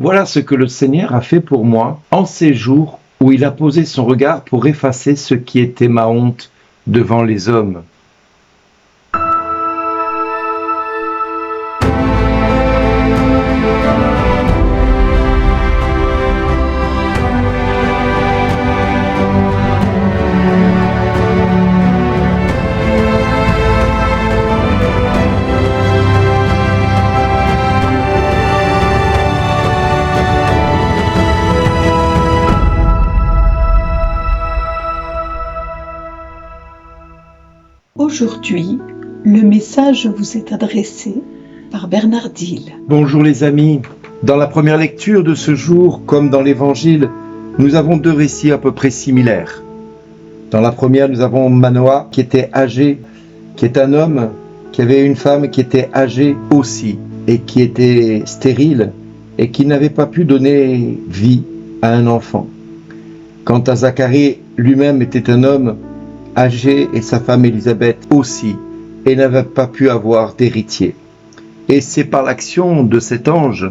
Voilà ce que le Seigneur a fait pour moi en ces jours où il a posé son regard pour effacer ce qui était ma honte devant les hommes. Aujourd'hui, le message vous est adressé par Bernard Dille. Bonjour les amis, dans la première lecture de ce jour, comme dans l'Évangile, nous avons deux récits à peu près similaires. Dans la première, nous avons Manoah qui était âgé, qui est un homme qui avait une femme qui était âgée aussi et qui était stérile et qui n'avait pas pu donner vie à un enfant. Quant à Zacharie, lui-même était un homme âgé et sa femme Élisabeth aussi, et n'avait pas pu avoir d'héritier. Et c'est par l'action de cet ange,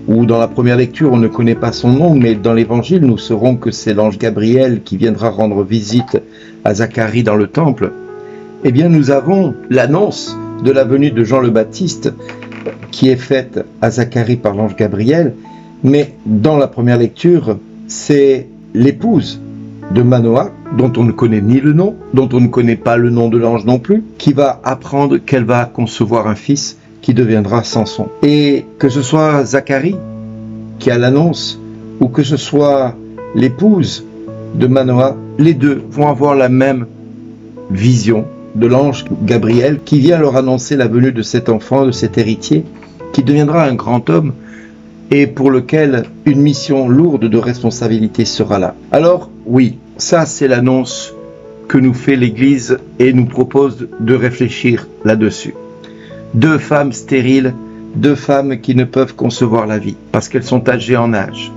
ou dans la première lecture on ne connaît pas son nom, mais dans l'évangile nous saurons que c'est l'ange Gabriel qui viendra rendre visite à Zacharie dans le temple. Eh bien nous avons l'annonce de la venue de Jean le Baptiste qui est faite à Zacharie par l'ange Gabriel, mais dans la première lecture c'est l'épouse de Manoah, dont on ne connaît ni le nom, dont on ne connaît pas le nom de l'ange non plus, qui va apprendre qu'elle va concevoir un fils qui deviendra Samson. Et que ce soit Zacharie qui a l'annonce, ou que ce soit l'épouse de Manoah, les deux vont avoir la même vision de l'ange Gabriel qui vient leur annoncer la venue de cet enfant, de cet héritier, qui deviendra un grand homme et pour lequel une mission lourde de responsabilité sera là. Alors, oui, ça c'est l'annonce que nous fait l'Église et nous propose de réfléchir là-dessus. Deux femmes stériles, deux femmes qui ne peuvent concevoir la vie, parce qu'elles sont âgées en âge.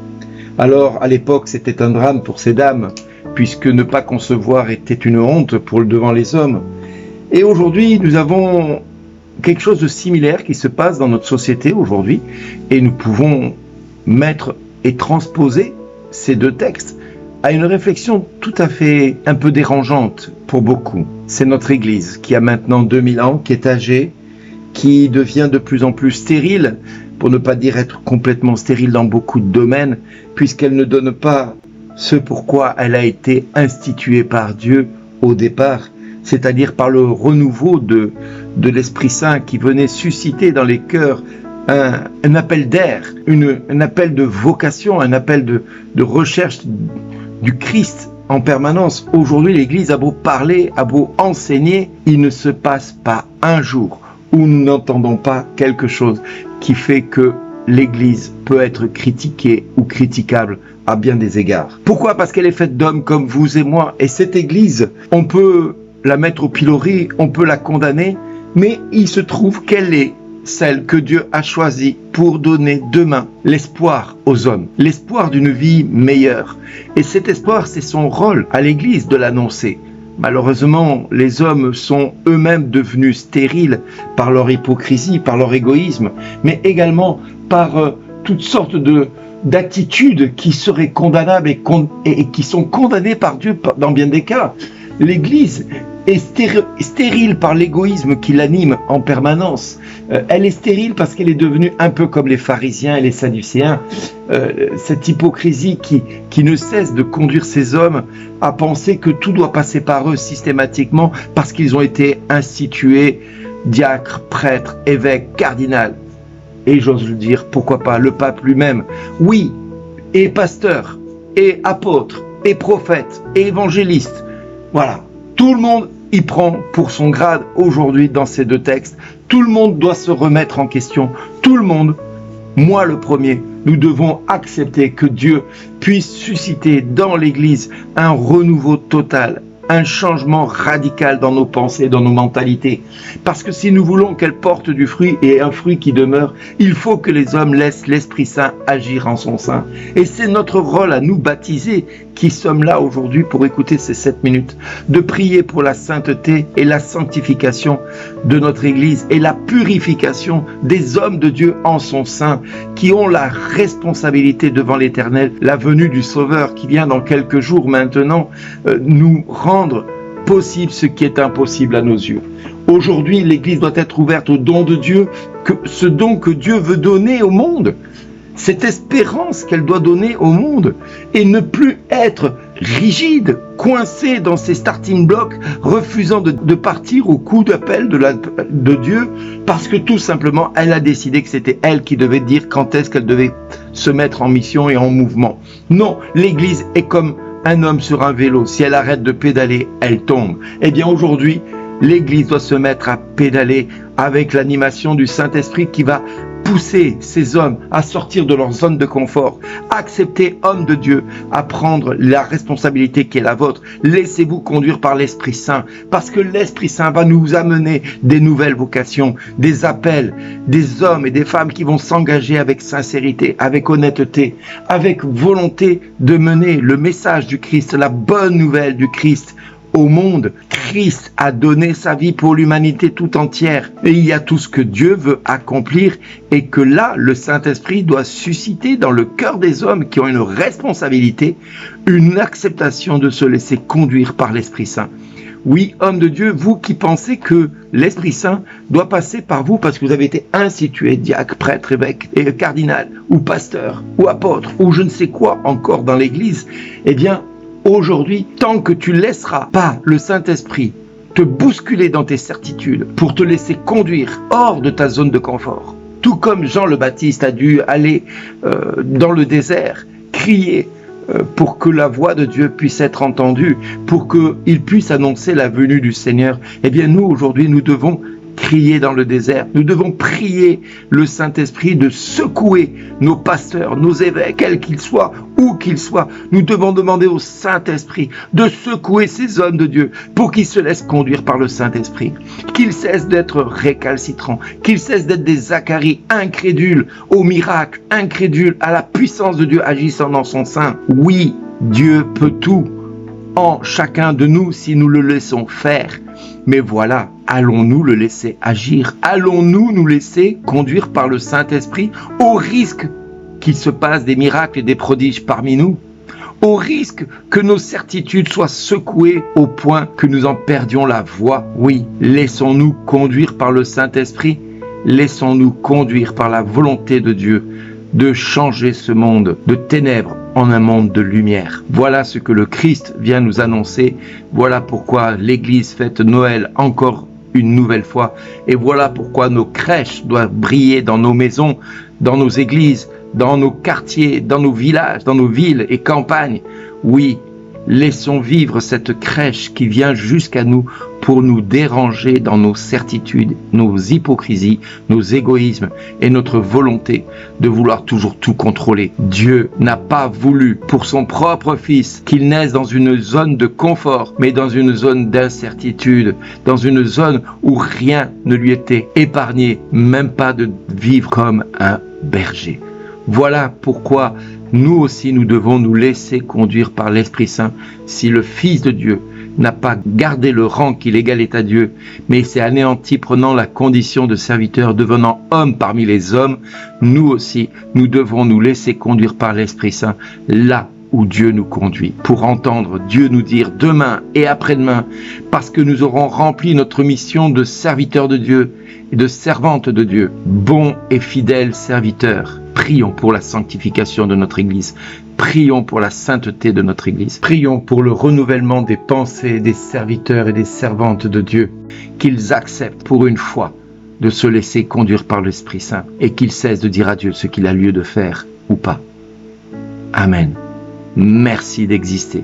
Alors, à l'époque, c'était un drame pour ces dames, puisque ne pas concevoir était une honte devant les hommes. Et aujourd'hui, nous avons quelque chose de similaire qui se passe dans notre société aujourd'hui, et nous pouvons mettre et transposer ces deux textes à une réflexion tout à fait un peu dérangeante pour beaucoup. C'est notre Église qui a maintenant 2000 ans, qui est âgée, qui devient de plus en plus stérile, pour ne pas dire être complètement stérile dans beaucoup de domaines, puisqu'elle ne donne pas ce pourquoi elle a été instituée par Dieu au départ, c'est-à-dire par le renouveau de l'Esprit Saint qui venait susciter dans les cœurs un appel d'air, un appel de vocation, un appel de recherche du Christ en permanence. Aujourd'hui, l'Église a beau parler, a beau enseigner, il ne se passe pas un jour où nous n'entendons pas quelque chose qui fait que l'Église peut être critiquée ou critiquable à bien des égards. Pourquoi ? Parce qu'elle est faite d'hommes comme vous et moi. Et cette Église, on peut la mettre au pilori, on peut la condamner, mais il se trouve qu'elle est celle que Dieu a choisie pour donner demain l'espoir aux hommes, l'espoir d'une vie meilleure. Et cet espoir, c'est son rôle à l'Église de l'annoncer. Malheureusement, les hommes sont eux-mêmes devenus stériles par leur hypocrisie, par leur égoïsme, mais également par toutes sortes d'attitudes qui seraient condamnables et qui sont condamnées par Dieu dans bien des cas. L'Église est stérile par l'égoïsme qui l'anime en permanence. Elle est stérile parce qu'elle est devenue un peu comme les pharisiens et les sadducéens. Cette hypocrisie qui ne cesse de conduire ces hommes à penser que tout doit passer par eux systématiquement parce qu'ils ont été institués diacres, prêtres, évêques, cardinals. Et j'ose le dire, pourquoi pas le pape lui-même. Oui, et pasteur, et apôtre, et prophète, et évangéliste. Voilà, tout le monde y prend pour son grade aujourd'hui dans ces deux textes. Tout le monde doit se remettre en question. Tout le monde, moi le premier, nous devons accepter que Dieu puisse susciter dans l'Église un renouveau total un changement radical dans nos pensées, dans nos mentalités. Parce que si nous voulons qu'elle porte du fruit et un fruit qui demeure, il faut que les hommes laissent l'Esprit Saint agir en son sein. Et c'est notre rôle à nous baptisés qui sommes là aujourd'hui pour écouter ces 7 minutes, de prier pour la sainteté et la sanctification de notre Église et la purification des hommes de Dieu en son sein, qui ont la responsabilité devant l'Éternel, la venue du Sauveur qui vient dans quelques jours maintenant, nous rendre possible ce qui est impossible à nos yeux. Aujourd'hui, l'Église doit être ouverte au don de Dieu, ce don que Dieu veut donner au monde, cette espérance qu'elle doit donner au monde, et ne plus être rigide, coincée dans ses starting blocks, refusant de partir au coup d'appel de Dieu, parce que tout simplement, elle a décidé que c'était elle qui devait dire quand est-ce qu'elle devait se mettre en mission et en mouvement. Non, l'Église est comme un homme sur un vélo. Si elle arrête de pédaler, elle tombe. Eh bien aujourd'hui, l'Église doit se mettre à pédaler avec l'animation du Saint-Esprit qui va pousser ces hommes à sortir de leur zone de confort, accepter, hommes de Dieu, à prendre la responsabilité qui est la vôtre. Laissez-vous conduire par l'Esprit Saint, parce que l'Esprit Saint va nous amener des nouvelles vocations, des appels, des hommes et des femmes qui vont s'engager avec sincérité, avec honnêteté, avec volonté de mener le message du Christ, la bonne nouvelle du Christ au monde. Christ a donné sa vie pour l'humanité tout entière. Et il y a tout ce que Dieu veut accomplir et que là, le Saint-Esprit doit susciter dans le cœur des hommes qui ont une responsabilité, une acceptation de se laisser conduire par l'Esprit Saint. Oui, hommes de Dieu, vous qui pensez que l'Esprit Saint doit passer par vous parce que vous avez été institué diacre, prêtre, évêque, et cardinal, ou pasteur, ou apôtre, ou je ne sais quoi encore dans l'Église, eh bien, aujourd'hui, tant que tu laisseras pas le Saint-Esprit te bousculer dans tes certitudes pour te laisser conduire hors de ta zone de confort, tout comme Jean le Baptiste a dû aller dans le désert, crier pour que la voix de Dieu puisse être entendue, pour qu'il puisse annoncer la venue du Seigneur, eh bien nous aujourd'hui, nous devons crier dans le désert. Nous devons prier le Saint-Esprit de secouer nos pasteurs, nos évêques, quels qu'ils soient, où qu'ils soient. Nous devons demander au Saint-Esprit de secouer ces hommes de Dieu pour qu'ils se laissent conduire par le Saint-Esprit, qu'ils cessent d'être récalcitrants, qu'ils cessent d'être des Zacharie incrédules au miracle, incrédules à la puissance de Dieu agissant dans son sein. Oui, Dieu peut tout en chacun de nous si nous le laissons faire. Mais voilà, allons-nous le laisser agir? Allons-nous nous laisser conduire par le Saint-Esprit au risque qu'il se passe des miracles et des prodiges parmi nous? Au risque que nos certitudes soient secouées au point que nous en perdions la voix? Oui, laissons-nous conduire par le Saint-Esprit, laissons-nous conduire par la volonté de Dieu de changer ce monde de ténèbres en un monde de lumière. Voilà ce que le Christ vient nous annoncer. Voilà pourquoi l'Église fête Noël encore une nouvelle fois. Et voilà pourquoi nos crèches doivent briller dans nos maisons, dans nos églises, dans nos quartiers, dans nos villages, dans nos villes et campagnes. Oui, laissons vivre cette crèche qui vient jusqu'à nous pour nous déranger dans nos certitudes, nos hypocrisies, nos égoïsmes et notre volonté de vouloir toujours tout contrôler. Dieu n'a pas voulu pour son propre Fils qu'il naisse dans une zone de confort, mais dans une zone d'incertitude, dans une zone où rien ne lui était épargné, même pas de vivre comme un berger. Voilà pourquoi nous aussi nous devons nous laisser conduire par l'Esprit Saint. Si le Fils de Dieu n'a pas gardé le rang qui l'égal est à Dieu, mais s'est anéanti prenant la condition de serviteur, devenant homme parmi les hommes, nous aussi nous devons nous laisser conduire par l'Esprit Saint là où Dieu nous conduit, pour entendre Dieu nous dire demain et après-demain, parce que nous aurons rempli notre mission de serviteur de Dieu et de servante de Dieu. Bon et fidèle serviteur, prions pour la sanctification de notre Église. Prions pour la sainteté de notre Église. Prions pour le renouvellement des pensées des serviteurs et des servantes de Dieu, qu'ils acceptent pour une fois de se laisser conduire par l'Esprit Saint et qu'ils cessent de dire à Dieu ce qu'il a lieu de faire ou pas. Amen. Merci d'exister.